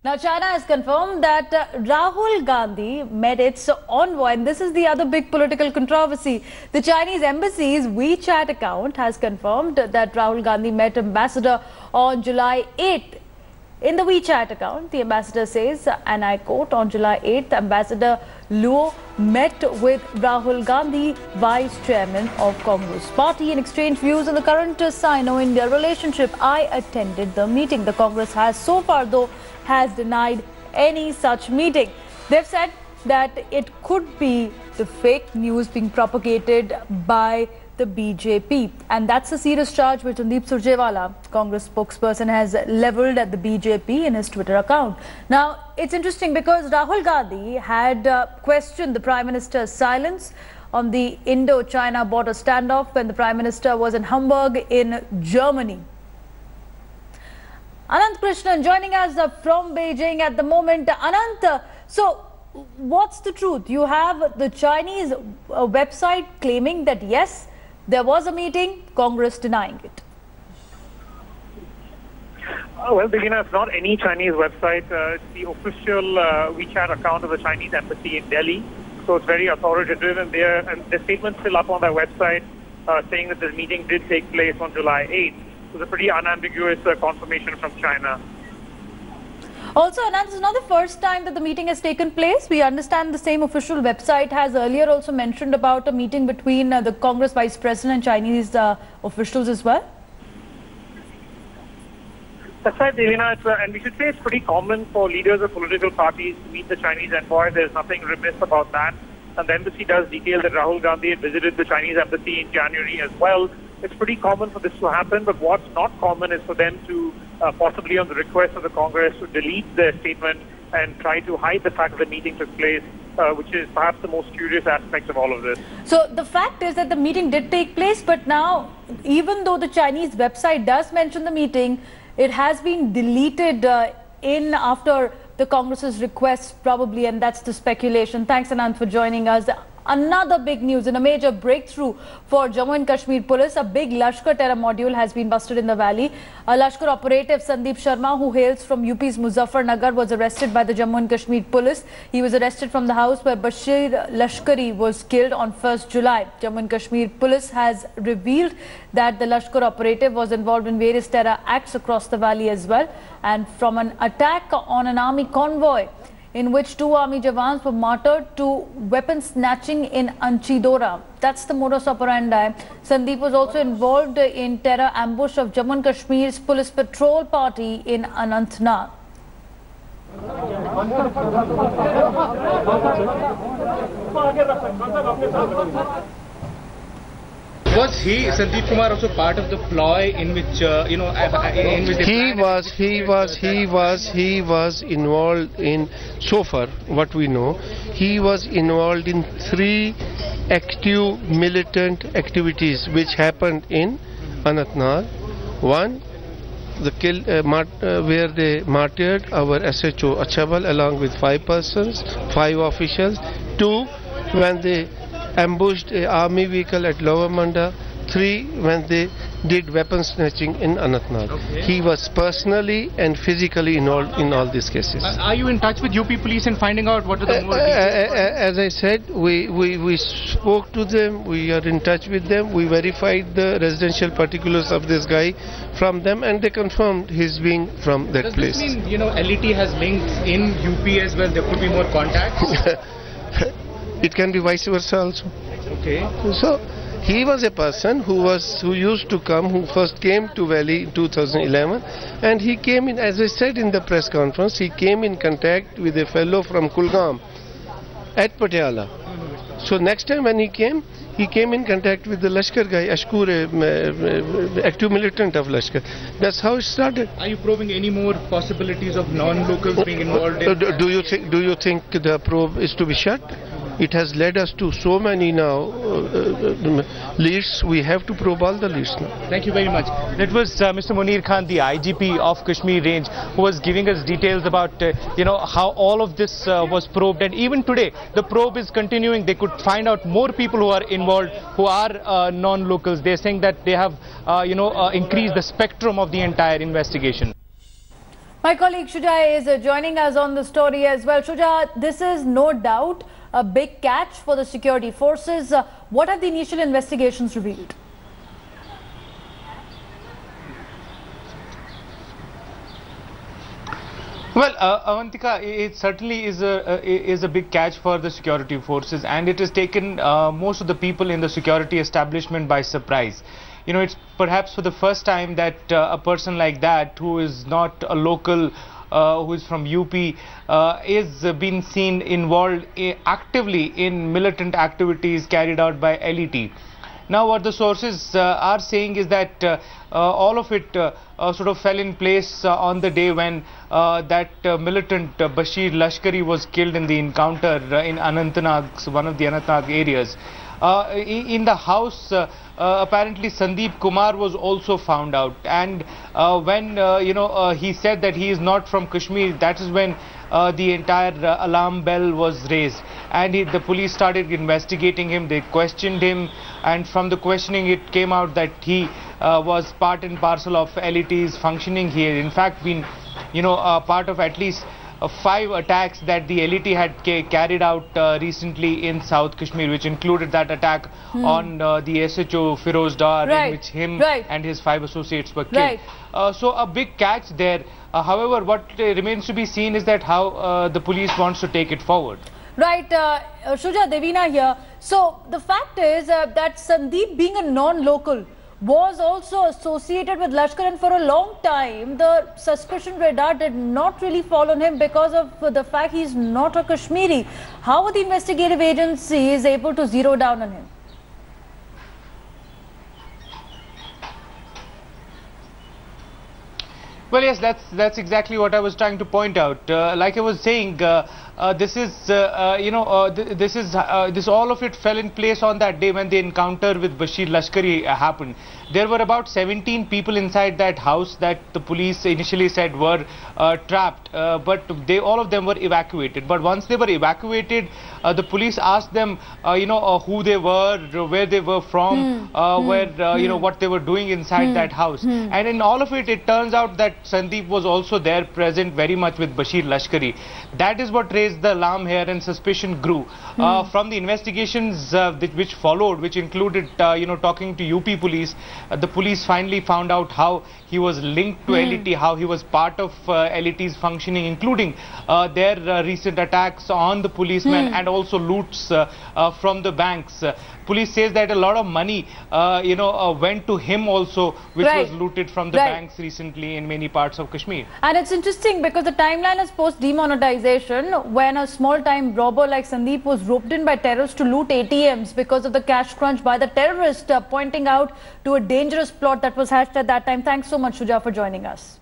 Now, China has confirmed that Rahul Gandhi met its envoy, and this is the other big political controversy. The Chinese embassy's WeChat account has confirmed that Rahul Gandhi met Ambassador on July 8th. In the WeChat account, the ambassador says, and I quote, on July 8th, Ambassador Luo met with Rahul Gandhi, Vice Chairman of Congress Party, and exchanged views on the current Sino-India relationship. I attended the meeting. The Congress has so far, though, has denied any such meeting. They've said that it could be the fake news being propagated by the BJP, and that's a serious charge which Sandeep Surjewala, Congress spokesperson, has levelled at the BJP in his Twitter account. Now, it's interesting because Rahul Gandhi had questioned the Prime Minister's silence on the Indo-China border standoff when the Prime Minister was in Hamburg in Germany. Anant Krishnan joining us from Beijing at the moment. Anant, so what's the truth? You have the Chinese website claiming that yes, there was a meeting, Congress denying it. Well, Divina, it's not any Chinese website. It's the official WeChat account of the Chinese embassy in Delhi. So it's very authoritative, and the statement's still up on their website saying that this meeting did take place on July 8th. So it's a pretty unambiguous confirmation from China. Also, Anand, this is not the first time that the meeting has taken place. We understand the same official website has earlier also mentioned about a meeting between the Congress Vice President and Chinese officials as well. That's right, Devina. And we should say it's pretty common for leaders of political parties to meet the Chinese envoy. There's nothing remiss about that. And the embassy does detail that Rahul Gandhi had visited the Chinese embassy in January as well. It's pretty common for this to happen, but what's not common is for them to possibly on the request of the Congress to delete their statement and try to hide the fact that the meeting took place, which is perhaps the most curious aspect of all of this. So the fact is that the meeting did take place, but now even though the Chinese website does mention the meeting, it has been deleted after the Congress's request probably, and that's the speculation. Thanks, Anand, for joining us. Another big news and a major breakthrough for Jammu and Kashmir police. A big Lashkar terror module has been busted in the valley. A Lashkar operative, Sandeep Sharma, who hails from UP's Muzaffarnagar, was arrested by the Jammu and Kashmir police. He was arrested from the house where Bashir Lashkari was killed on 1st July. Jammu and Kashmir police has revealed that the Lashkar operative was involved in various terror acts across the valley as well. And from an attack on an army convoy, in which 2 army jawans were martyred, to weapon snatching in Anchidora. That's the modus operandi. Sandeep was also involved in terror ambush of Jammu and Kashmir's police patrol party in Anantnag. Was he, Sandeep Kumar, also part of the ploy in which, in which he was involved in, so far what we know, he was involved in 3 active militant activities which happened in Anantnag. 1, where they martyred our SHO Achabal along with 5 persons, 5 officials. 2, when they ambushed an army vehicle at Lower Manda. 3, when they did weapon snatching in Anantnag. Okay. He was personally and physically involved in all these cases. Are you in touch with UP police and finding out what are the more details? As I said, we spoke to them, we are in touch with them, we verified the residential particulars of this guy from them, and they confirmed his being from that place. Does this mean, LET has links in UP as well? There could be more contacts? It can be vice versa also. Okay. So he was a person who used to come, who first came to Valley in 2011, and he came in, as I said in the press conference, he came in contact with a fellow from Kulgam at Patiala. So next time when he came in contact with the Lashkar guy, Ashkur, active militant of Lashkar. That's how it started. Are you probing any more possibilities of non-locals being involved in? Do you think the probe is to be shut? It has led us to so many now leads. We have to probe all the leads now. Thank you very much. That was Mr. Munir Khan, the IGP of Kashmir Range, who was giving us details about how all of this was probed. And even today, the probe is continuing. They could find out more people who are involved, who are non-locals. They're saying that they have increased the spectrum of the entire investigation. My colleague Shuja is joining us on the story as well. Shuja, this is no doubt a big catch for the security forces. What have the initial investigations revealed? Well, Avantika, it certainly is a big catch for the security forces, and it has taken most of the people in the security establishment by surprise. You know, it's perhaps for the first time that a person like that, who is not a local, who is from UP, is being seen involved actively in militant activities carried out by LET. Now, what the sources are saying is that all of it sort of fell in place on the day when that militant Bashir Lashkari was killed in the encounter in Anantnag, one of the Anantnag areas. In the house, apparently Sandeep Kumar was also found out, and when he said that he is not from Kashmir, that is when the entire alarm bell was raised, and the police started investigating him. They questioned him, and from the questioning it came out that he was part and parcel of LET's functioning here. In fact, been part of at least 5 attacks that the LET had carried out recently in South Kashmir, which included that attack on the SHO Firoz Dar, in which him and his 5 associates were killed. So a big catch there. However, what remains to be seen is that how the police wants to take it forward. Right, Shuja, Devina here. So the fact is that Sandeep, being a non-local, was also associated with Lashkar, and for a long time the suspicion radar did not really fall on him because of the fact he's not a Kashmiri. How are the investigative agencies able to zero down on him? Well, yes, that's exactly what I was trying to point out. Like I was saying, this all of it fell in place on that day when the encounter with Bashir Lashkari happened. There were about 17 people inside that house that the police initially said were trapped, but all of them were evacuated. But once they were evacuated, the police asked them, who they were, where they were from, what they were doing inside that house. And in all of it, it turns out that Sandeep was also there, present very much with Bashir Lashkari. That is what raised the alarm here, and suspicion grew. From the investigations which followed, which included talking to UP police, the police finally found out how he was linked to LET, how he was part of LET's functioning, including their recent attacks on the policemen and also loots from the banks. Police says that a lot of money went to him also, which was looted from the banks recently in many parts of Kashmir. And it's interesting because the timeline is post demonetization, when a small time robber like Sandeep was roped in by terrorists to loot ATMs because of the cash crunch by the terrorist, pointing out to a dangerous plot that was hatched at that time. Thanks so much, Shuja, for joining us.